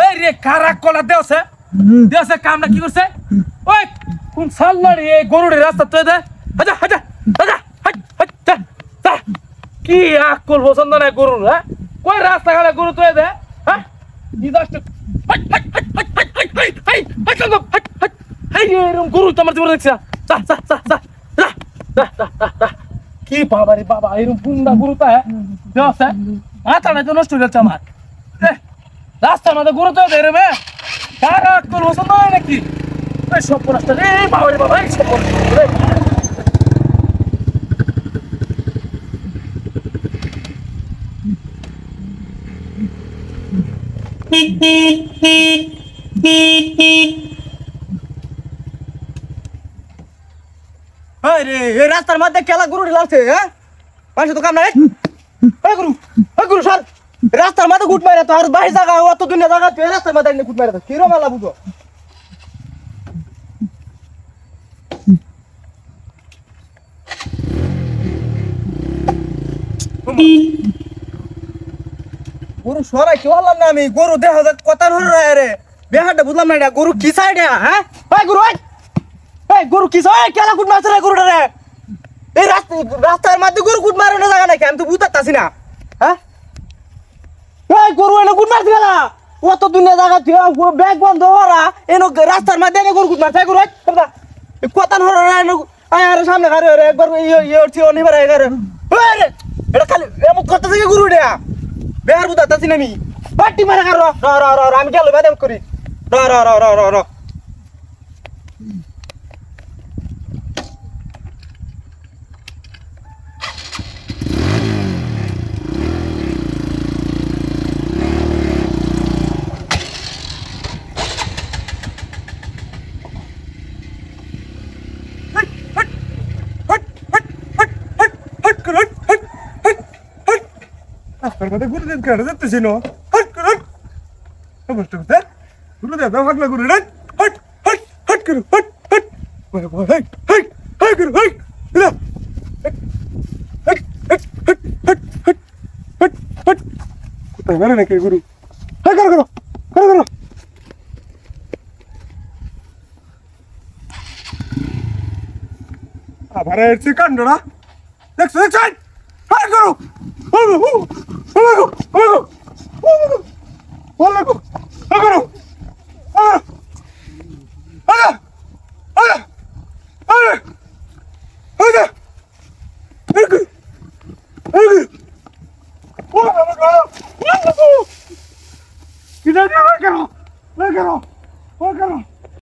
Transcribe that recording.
এই রে কারা কলা দেওছে দেওছে কামটা কি করছে ওই কোন সাল্লাড়ি এই গরুর রাস্তা তো দে হাজা হাজা হাজা হাজ হাজ যা কি আকল পছন্দ নাই গরুর হ্যাঁ কই রাস্তা গালে গরু তো দে হ্যাঁ দিদাষ্ট হাজ হাজ হাজ হাজ হাজ হাজ হাজ হাজ হাজ হাজ হাজ এরকম গরু তোমার জীবনে দেখছ যা যা যা যা যা কি বাবা রে বাবা এরকম বুন্ডা গরু তা দেওছে মাথাটা তো নষ্ট হয়ে যাচ্ছে আমার রাস্তার মধ্যে গরু তো দেয় রে মে কারা আকল পছন্দ হয় নাকি এই সব রাস্তা রে বাবা রে বাবা এই সব রে আরে এই রাস্তার মধ্যে কেলা গরু ঢালছে হ্যাঁ মানুষ তো কাম নাই এই গরু সর রাস্তার মধ্যে গুট মারে তো আর বাইরে জায়গা অত দুনিয়া জায়গা তুই রাস্তার মধ্যে গুট মারে তো কিরম আলা বুঝো গরু সরাই কি হলাম না আমি গরু দেখা যাক কথা ধরে রে বেহাটা বুঝলাম না এটা গরু কি সাইডে হ্যাঁ এই গরু এই গরু কি সাইড কেলা গুট মারছে রে গরুটা রে এই রাস্তার মধ্যে গরু গুট মারে না জায়গা নাকি আমি তো বুঝতাছি না হ্যাঁ এই গরু এনে গুট মারছে গেলা অত দুনিয়া জায়গা তুই ব্যাগ বন্ধ ওরা এনো রাস্তার মধ্যে এনে গরু গুট মারছে গরু কথা ধরে আরে সামনে গাড়ি রে একবার ইয়ে উঠছি অনিবার গাড়ি রে এটা খালি এমন কথা থেকে গরু রে বেহার বুঝতাছি না আমি পাটি মারা কার র আমি গেল বেদম করি র Permate guru den kar dette sino. Hट कर. Namaste bata. Guru de da hagla guru hट hट hट hट करो हट हट. बोले बोले हट हट हट करो हट. ला. हट हट हट हट हट हट हट. कुत्ता मारे ना के गुरु. हट करो. আবার এসে কান্ডরা. দেখ সাইড. হট করো.